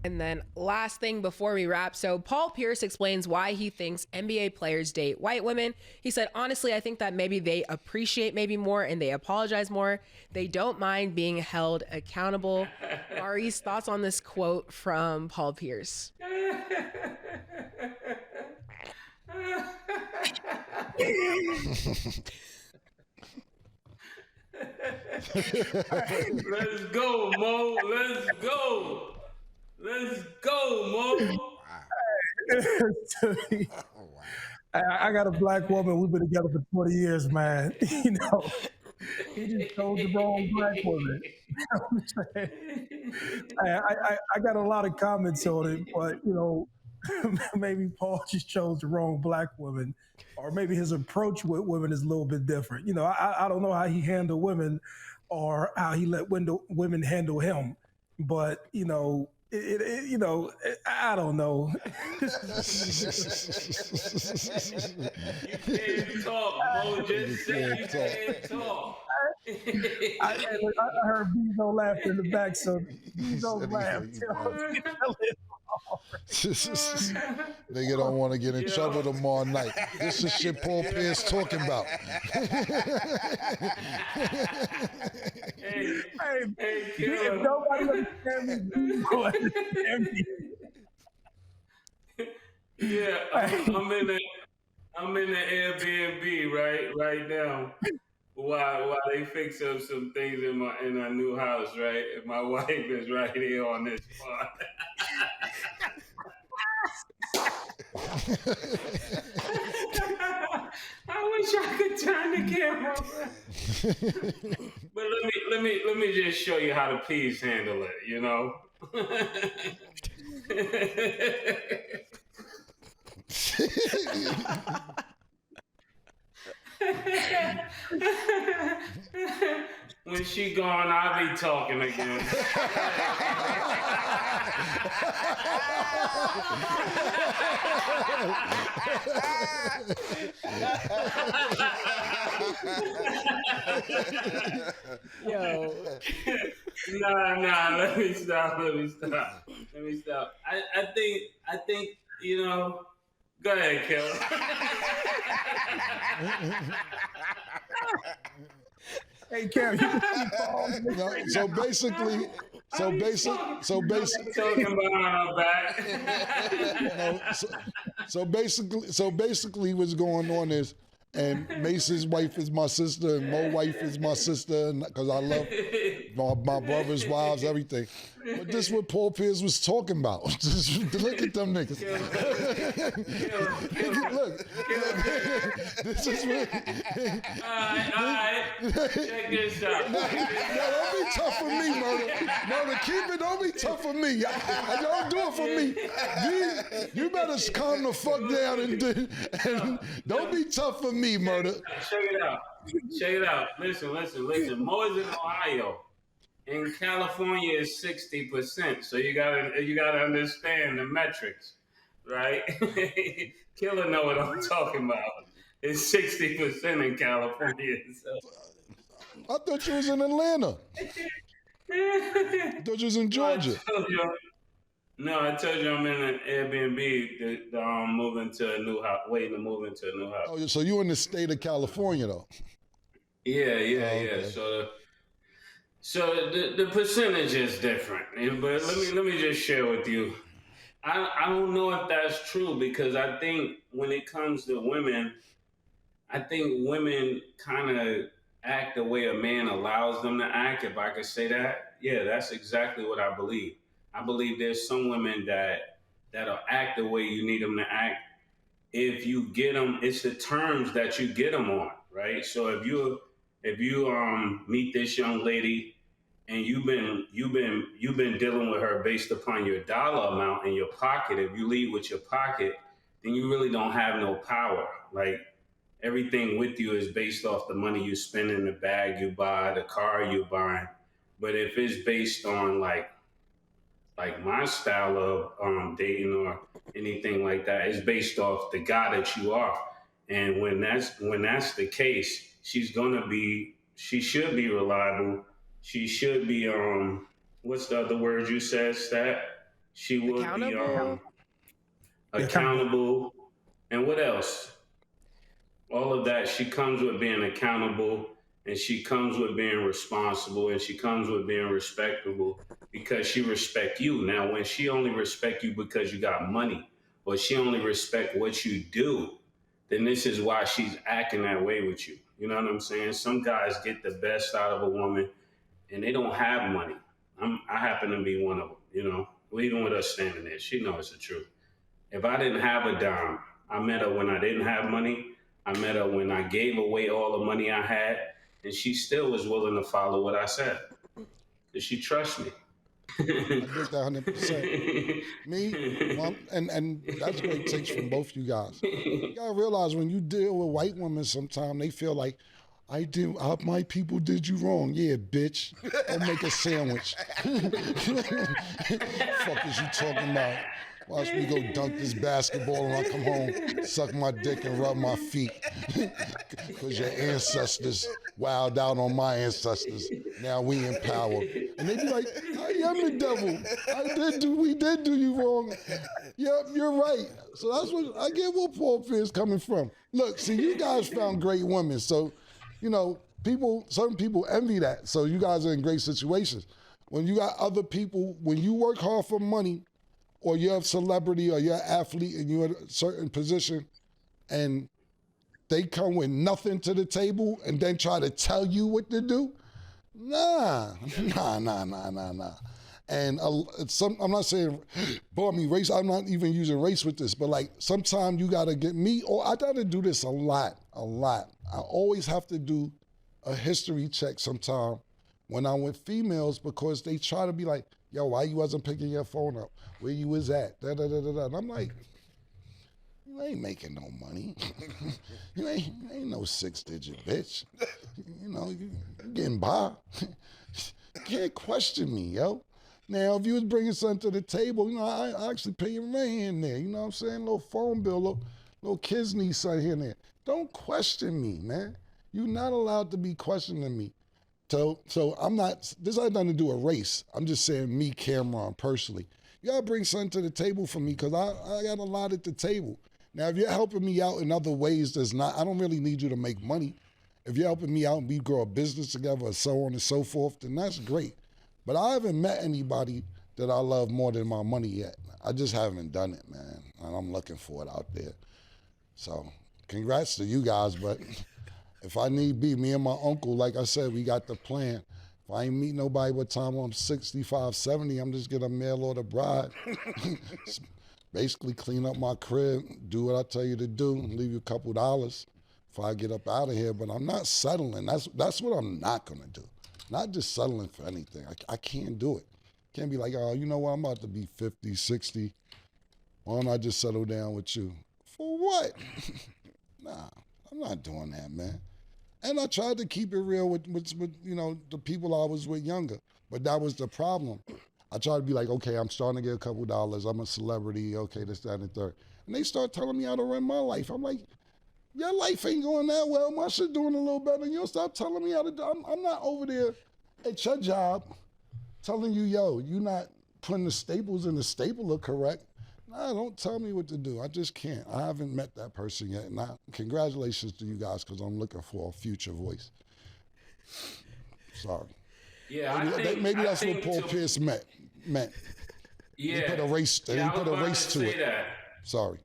And then last thing before we wrap. So Paul Pierce explains why he thinks NBA players date white women. He said, honestly, I think that maybe they appreciate maybe more and they apologize more. They don't mind being held accountable. Ari's thoughts on this quote from Paul Pierce. Let's go, Mo. Let's go. Let's go, Mo. I got a black woman. We've been together for 20 years, man. You know, he just chose the wrong black woman. You know what I'm saying? I got a lot of comments on it, but, you know, maybe Paul just chose the wrong black woman, or maybe his approach with women is a little bit different. You know, I don't know how he handled women or how he let women handle him, but, you know, I don't know. You can't talk, Mo. Just say you can't talk. I heard Bezo laugh in the back, so Bezo laughed. Nigga don't want to get in trouble tomorrow night. This is shit Paul Pierce talking about. Hey, if nobody understands me, Bezo understands me. Yeah, I'm in the Airbnb right now. While they fix up some things in our new house, right? And my wife is right here on this spot. I wish I could turn the camera. But let me just show you how the peas handle it, you know? When she gone, I'll be talking again. Yo. Nah, let me stop. I think, you know, go ahead, Kelly. Hey, Cam, you can keep Paul. So basically, talking behind our back. So basically, what's going on is, and Mace's wife is my sister, and Mo's wife is my sister, because I love my brother's wives, everything. But this is what Paul Pierce was talking about. Just look at them niggas. Look. This is what. All right. Check this out. No, don't be tough for me, Murder, keep it. Don't be tough for me. Don't do it for me. You better calm the fuck down and don't be tough for me, Murder. Check it out. Listen. Mo is in Ohio. In California is 60%. So you gotta understand the metrics, right? Killer know what I'm talking about. It's 60% in California. So. I thought you was in Atlanta. I thought you was in Georgia. I told you I'm in an Airbnb moving to a new house, waiting to move into a new house. Oh, so you in the state of California though? Yeah. Okay. So the percentage is different, but let me just share with you. I don't know if that's true, because I think when it comes to women, I think women kind of act the way a man allows them to act, if I could say that. Yeah, that's exactly what I believe. I believe there's some women that'll act the way you need them to act. If you get them, it's the terms that you get them on, right? So if you meet this young lady and you've been dealing with her based upon your dollar amount in your pocket, if you leave with your pocket, then you really don't have no power. Like, everything with you is based off the money you spend in the bag you buy, the car you buy. But if it's based on like my style of dating or anything like that, it's based off the guy that you are. And when that's the case, she should be reliable. She should be what's the other word you said, Stat? She would be Accountable. accountable. And what else? All of that. She comes with being accountable, and she comes with being responsible, and she comes with being respectable because she respect you. Now, when she only respect you because you got money, or she only respect what you do, then this is why she's acting that way with you. You know what I'm saying? Some guys get the best out of a woman, and they don't have money. I happen to be one of them. You know, even with us standing there, she knows the truth. If I didn't have a dime, I met her when I didn't have money. I met her when I gave away all the money I had, and she still was willing to follow what I said. Because she trusts me. I get that 100%. Me, and that's great takes from both you guys. You gotta realize when you deal with white women, sometimes they feel like, my people did you wrong. Yeah, bitch. Go make a sandwich. Fuck is you talking about? Watch me go dunk this basketball and I come home, suck my dick and rub my feet. Because your ancestors wowed out on my ancestors. Now we in power. And they be like, I am the devil. We did do you wrong. Yep, you're right. So that's what, I get where Paul Pierce coming from. Look, see, you guys found great women. So, you know, certain people envy that. So you guys are in great situations. When you got other people, when you work hard for money, or you're a celebrity or you're an athlete and you're in a certain position and they come with nothing to the table and then try to tell you what to do? Nah. And I'm not saying, race, I'm not even using race with this, but like sometimes you gotta get me, or I gotta do this a lot. I always have to do a history check sometime when I'm with females because they try to be like, yo, why you wasn't picking your phone up? Where you was at? Da, da, da, da, da. And I'm like, you ain't making no money. you ain't no 6-digit bitch. You know, you getting by. You can't question me, yo. Now, if you was bringing something to the table, you know, I actually pay your rent here and there. You know what I'm saying? A little phone bill, little kids need something here and there. Don't question me, man. You're not allowed to be questioning me. So I'm not, this has nothing to do with race. I'm just saying me, Cameron, personally. You gotta bring something to the table for me because I got a lot at the table. Now, if you're helping me out in other ways, I don't really need you to make money. If you're helping me out and we grow a business together and so on and so forth, then that's great. But I haven't met anybody that I love more than my money yet. I just haven't done it, man. And I'm looking for it out there. So congrats to you guys, but if I need be, me and my uncle, like I said, we got the plan. If I ain't meet nobody by the time I'm 65, 70, I'm just gonna mail order bride. Basically clean up my crib, do what I tell you to do, and leave you a couple dollars if I get up out of here. But I'm not settling. That's what I'm not gonna do. Not just settling for anything. I can't do it. Can't be like, oh, you know what, I'm about to be 50, 60. Why don't I just settle down with you? For what? Nah, I'm not doing that, man. And I tried to keep it real with you know, the people I was with younger. But that was the problem. I tried to be like, okay, I'm starting to get a couple dollars. I'm a celebrity. Okay, this, that, and the third. And they start telling me how to run my life. I'm like, your life ain't going that well. My shit doing a little better. You don't stop telling me how to do. I'm not over there at your job telling you, yo, you not putting the staples in the stapler correct. Nah, don't tell me what to do. I just can't. I haven't met that person yet. And congratulations to you guys because I'm looking for a future voice. Sorry. Yeah, maybe that's what Paul Pierce meant. Yeah, he put a race. He put a race to it. That. Sorry.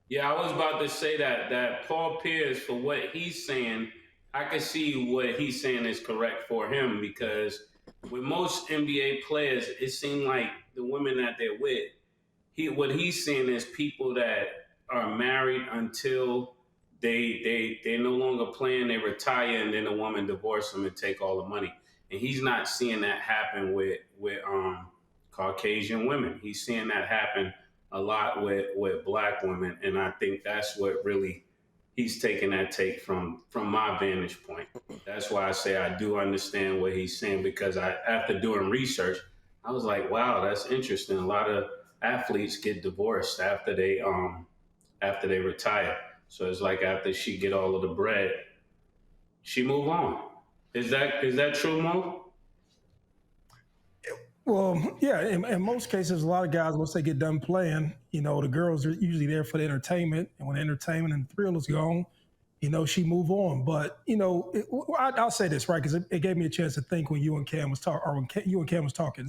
Yeah, I was about to say that Paul Pierce, for what he's saying, I can see what he's saying is correct for him because with most NBA players, it seemed like the women that they're with, what he's saying is people that are married until they're no longer playing, they retire, and then the woman divorce them and take all the money. And he's not seeing that happen with Caucasian women. He's seeing that happen a lot with Black women, and I think that's what really he's taking that take from my vantage point. That's why I say I do understand what he's saying because after doing research, I was like, wow, that's interesting. A lot of athletes get divorced after they retire. So it's like after she get all of the bread, she move on. Is that true, Mo? Well, yeah, in most cases, a lot of guys, once they get done playing, the girls are usually there for the entertainment. And when the entertainment and the thrill is gone, she move on. But, I'll say this, right? Because it gave me a chance to think when you and Cam was talking, or when you and Cam was talking.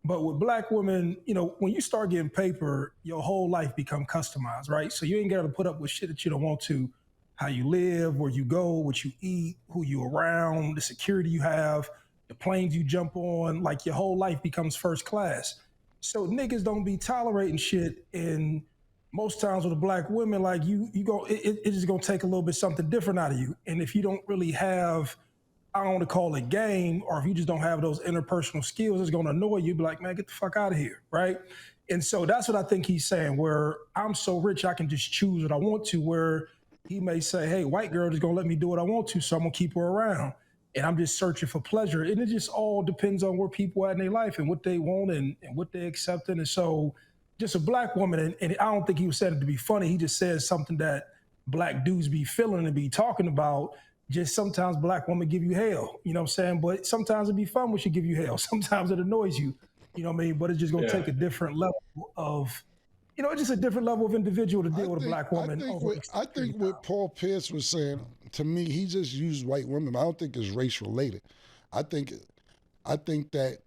But with black women, when you start getting paper, your whole life become customized, right? So you ain't got to put up with shit that you don't want to. How you live, where you go, what you eat, who you around, the security you have, the planes you jump on, like your whole life becomes first class. So niggas don't be tolerating shit, and most times with the black women, like it's just gonna take a little bit something different out of you. And if you don't really have, I don't want to call it game, or if you just don't have those interpersonal skills, it's gonna annoy you. Be like, man, get the fuck out of here, right? And so that's what I think he's saying, where I'm so rich I can just choose what I want to, where he may say, hey, white girl is gonna let me do what I want to, so I'm gonna keep her around. And I'm just searching for pleasure. And it just all depends on where people are in their life and what they want and what they accepting. And so just a black woman, and I don't think he was saying it to be funny. He just says something that black dudes be feeling and be talking about. Just sometimes black women give you hell, you know what I'm saying? But sometimes it'd be fun when she give you hell. Sometimes it annoys you, you know what I mean? But it's just gonna take a different level of, it's just a different level of individual to deal with a black woman. I think what Paul Pierce was saying, to me, he just used white women. I don't think it's race related. I think that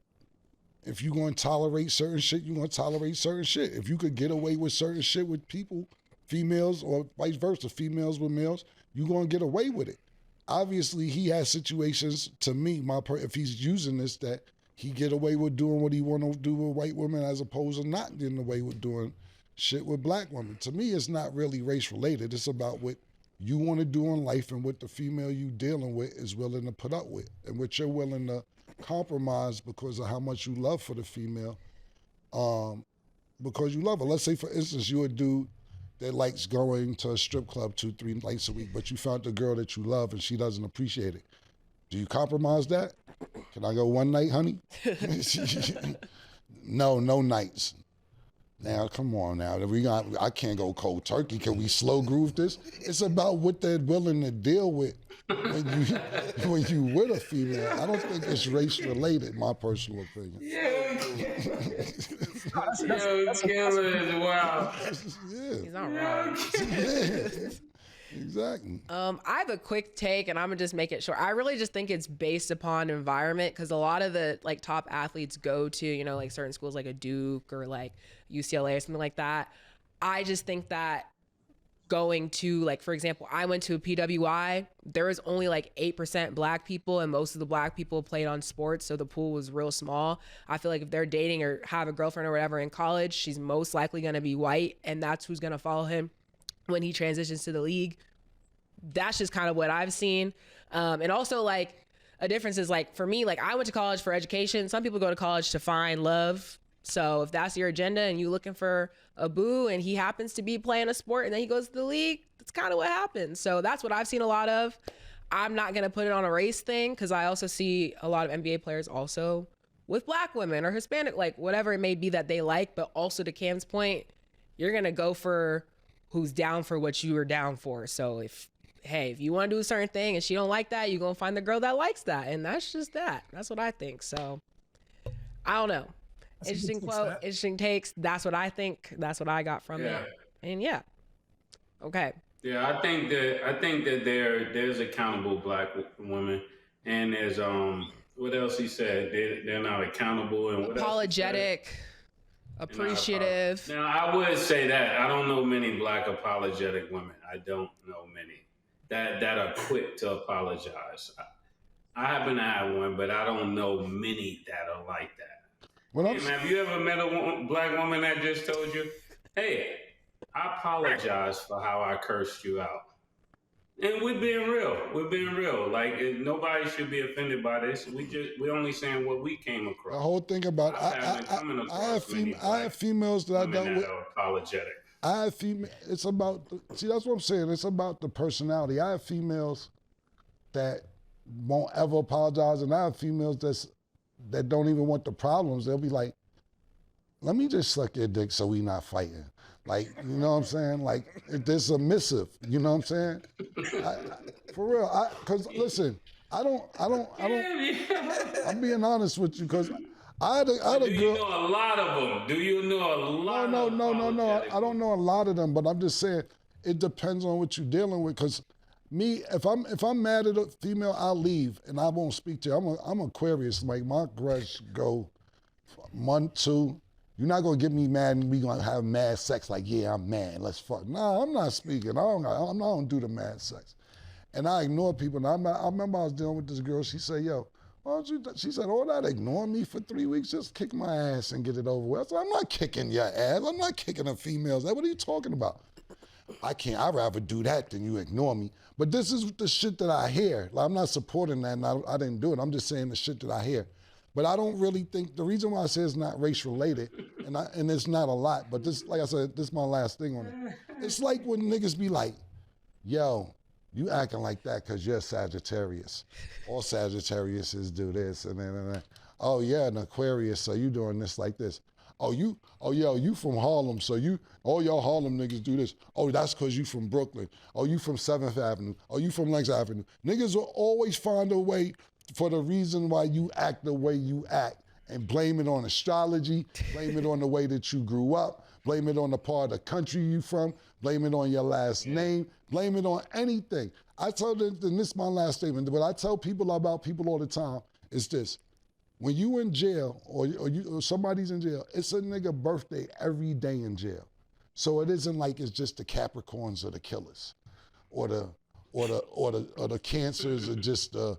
if you're going to tolerate certain shit, you're going to tolerate certain shit. If you could get away with certain shit with people, females, or vice versa, females with males, you're going to get away with it. Obviously, he has situations, to me, if he's using this, that he get away with doing what he want to do with white women as opposed to not getting away with doing shit with black women. To me, it's not really race related. It's about what you want to do in life and what the female you dealing with is willing to put up with and what you're willing to compromise because of how much you love for the female, because you love her. Let's say, for instance, you're a dude that likes going to a strip club 2-3 nights a week, but you found the girl that you love and she doesn't appreciate it. Do you compromise that? Can I go one night, honey? No nights. Now, come on now. I can't go cold turkey. Can we slow groove this? It's about what they're willing to deal with when you with a female. I don't think it's race related, my personal opinion. Killer is wild. He's not wrong. Exactly. I have a quick take, and I'm gonna just make it short. I really just think it's based upon environment, because a lot of the top athletes go to certain schools like a Duke or like UCLA or something like that. I just think that going to, for example, I went to a PWI. There was only 8% black people, and most of the black people played on sports, so the pool was real small. I feel like if they're dating or have a girlfriend or whatever in college, she's most likely gonna be white, and that's who's gonna follow him when he transitions to the league. That's just kind of what I've seen. And also a difference is for me, I went to college for education. Some people go to college to find love. So if that's your agenda and you're looking for a boo and he happens to be playing a sport and then he goes to the league, that's kind of what happens. So that's what I've seen a lot of. I'm not going to put it on a race thing, because I also see a lot of NBA players also with black women or Hispanic, whatever it may be that they like. But also, to Cam's point, you're going to go for who's down for what you are down for. So if you want to do a certain thing and she don't like that, you're going to find the girl that likes that. And that's just that. That's what I think. So I don't know. That's interesting quote, interesting takes. That's what I think. That's what I got from it. And okay. Yeah, I think that there's accountable black women, and there's what else he said? They're not accountable and what apologetic, appreciative. Now I would say that I don't know many black apologetic women. I don't know many that are quick to apologize. I happen to have one, but I don't know many that are like that. Hey, man, have you ever met a black woman that just told you, "Hey, I apologize for how I cursed you out"? And we're being real. Nobody should be offended by this. We're only saying what we came across. The whole thing about I have females that I dealt with. Apologetic. I have females. It's about that's what I'm saying. It's about the personality. I have females that won't ever apologize, and I have females that don't even want the problems. They'll be like, "Let me just suck your dick so we not fighting." You know what I'm saying? They're submissive. You know what I'm saying? For real. Because listen, I'm being honest with you, because I had a Do you girl. know a lot of them? Do you know a lot? No. apologetic I don't know a lot of them, but I'm just saying it depends on what you're dealing with. Because me, if I'm mad at a female, I'll leave and I won't speak to her. I'm Aquarius. Like my grudge go month, 2. You're not gonna get me mad and we gonna have mad sex. Like, yeah, I'm mad. Let's fuck. Nah, I'm not speaking. I don't do the mad sex. And I ignore people. And I remember I was dealing with this girl. She said, "Yo, why don't you?" She said, "All that ignoring me for 3 weeks, just kick my ass and get it over with." I said, "I'm not kicking your ass. I'm not kicking a female's ass. What are you talking about?" I can't. I'd rather do that than you ignore me. But this is the shit that I hear. Like, I'm not supporting that, and I didn't do it. I'm just saying the shit that I hear. But I don't really think, the reason why I say it's not race related, and it's not a lot, but this, like I said, this is my last thing on it. It's like when niggas be like, "Yo, you acting like that because you're Sagittarius. All Sagittariuses do this," and then, "Oh yeah, an Aquarius, so you doing this like this. Oh yeah, you from Harlem, so all y'all Harlem niggas do this. Oh, that's because you from Brooklyn. Oh, you from 7th Avenue. Oh, you from Lenox Avenue." Niggas will always find a way for the reason why you act the way you act and blame it on astrology, blame it on the way that you grew up, blame it on the part of the country you from, blame it on your last name, blame it on anything. I tell them, and this is my last statement, but I tell people about people all the time, is this. When you in jail or somebody's in jail, it's a nigga birthday every day in jail. So it isn't like it's just the Capricorns or the killers, or the cancers or just the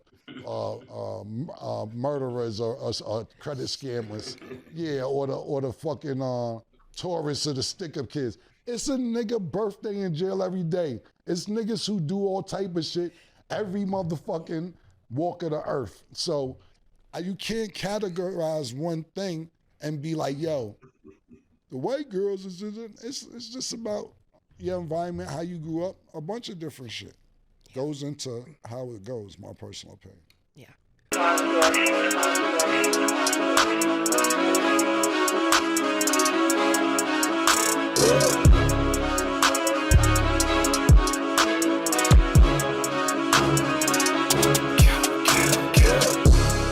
murderers or credit scammers, yeah, or the fucking Taurus or the stick-up kids. It's a nigga birthday in jail every day. It's niggas who do all type of shit every motherfucking walk of the earth. So you can't categorize one thing and be like, "Yo, the white girls it's just about your environment, how you grew up, a bunch of different shit goes into how it goes." My personal opinion. Yeah.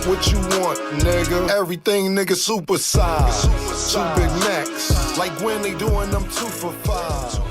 What you want, nigga? Everything, nigga, super size. 2 Big Macs, like when they doing them 2 for $5.